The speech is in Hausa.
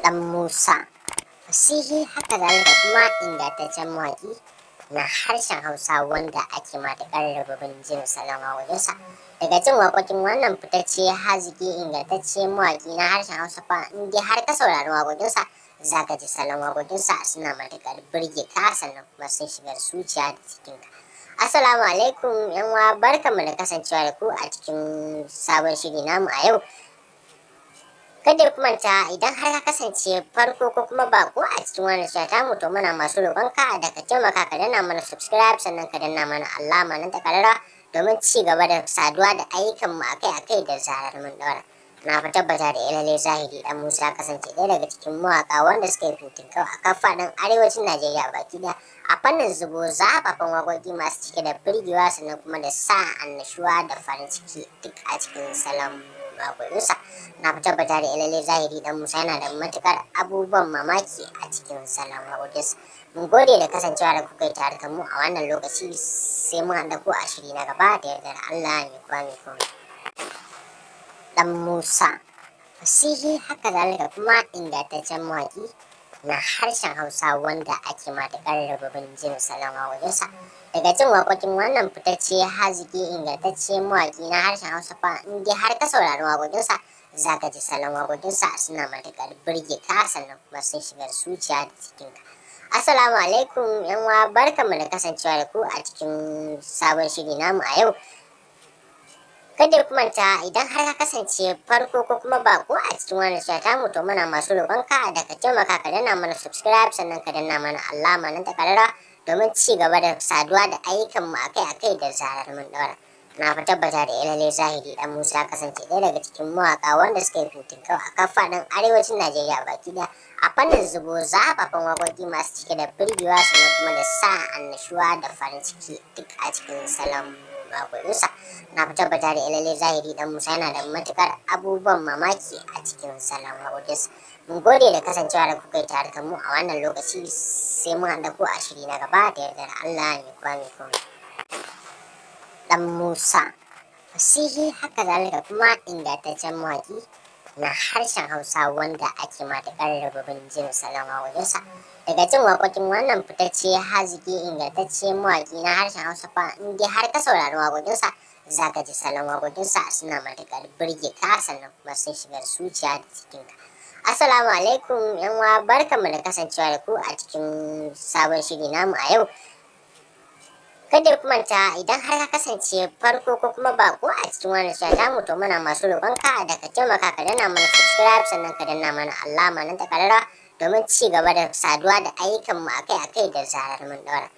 ɗan Musa, fasihi haka zalika kuma ingantaccen mawaƙi na harshen Hausa wanda ake matuƙar rububin jin salon waƙoƙinsa. Daga jin waƙoƙin wannan fitacce haziki ingantacce mawaƙi na harshen Hausa fa in dai har ka saurari waƙoƙinsa za ka ji salon waƙoƙinsa suna matuƙar burge ka sannan kuma sun shiga zuciya da cikinka. Assalamu alaikum yan uwa, barkanmu da kasancewa da ku a cikin sabon shiri namu a yau. Kada ku manta idan har ka kasance farko ko kuma bako a cikin wannan shirin tamu to muna masu roƙonka da ka taimaka ka danna mana subscribe sannan ka danna mana alama nan ta karara domin ci gaba da saduwa da ayyukan mu akai-akai da zarar mun daura. Na fa tabbata da ilalle zahiri dan Musa kasance ɗaya daga cikin mawaka wanda suka yi fintinkau a kan faɗin arewacin Najeriya baki ɗaya a fannin zubo zafafan waƙoƙi masu cike da birgewa sannan kuma da sa annashuwa da farin ciki duk a cikin salon waƙoƙinsa. Na fi tabbata da ilalle zahiri dan Musa yana da matukar abubuwan mamaki a cikin salon waƙoƙinsa. Mun gode da kasancewa da kuka yi tare da mu a wannan lokaci, sai mun haɗa ku a shiri na gaba da yardar Allah mai kowa mai komai. Ɗan Musa, fasihi haka zalika kuma ingantaccen mawaƙi na harshen Hausa wanda ake matuƙar rububin jin salon waƙoƙinsa. Daga jin waƙoƙin wannan fitacce haziki ingantacce mawaƙi na harshen Hausa fa in dai har ka saurari waƙoƙinsa za ka ji salon waƙoƙinsa suna matuƙar burge ka sannan kuma sun shiga zuciya da cikinka. Assalamu alaikum yan uwa, barkanmu da kasancewa da ku a cikin sabon shiri namu a yau. Kada ku manta idan har ka kasance farko ko kuma bako a cikin wannan shirin tamu to muna masu roƙonka da ka taimaka ka danna mana subscribe sannan ka danna mana alama nan ta karara domin ci gaba da saduwa da ayyukan mu akai-akai da zarar mun daura. Na fa tabbata da ilalle zahiri dan Musa kasance ɗaya daga cikin mawaka wanda suka yi fintinkau a kan faɗin arewacin Najeriya baki ɗaya a fannin zubo zafafan waƙoƙi masu cike da birgewa sannan kuma da sa annashuwa da farin ciki duk a cikin salon waƙoƙinsa. Na fi tabbata da ilalle zahiri dan Musa yana da matukar abubuwan mamaki a cikin salon waƙoƙinsa. Mun gode da kasancewa da kuka yi tare da mu a wannan lokaci, sai mun haɗa ku a shiri na gaba da yardar Allah mai kowa mai komai. Ɗan Musa, fasihi haka zalika kuma ingantaccen mawaƙi na harshen Hausa wanda ake matuƙar rububin jin salon waƙoƙinsa. Daga jin waƙoƙin wannan fitacce haziki ingantacce mawaƙi na harshen Hausa fa in dai har ka saurari waƙoƙinsa za ka ji salon waƙoƙinsa suna matuƙar burge ka sannan kuma sun shiga zuciya da cikinka. Assalamu alaikum yan uwa, barkanmu da kasancewa da ku a cikin sabon shiri namu a yau. Kada ku manta idan har ka kasance farko ko kuma bako a cikin wannan shirin tamu to muna masu roƙonka da ka taimaka ka danna mana subscribe sannan ka danna mana alama nan ta karara domin ci gaba da saduwa da ayyukan mu akai-akai da zarar mun daura.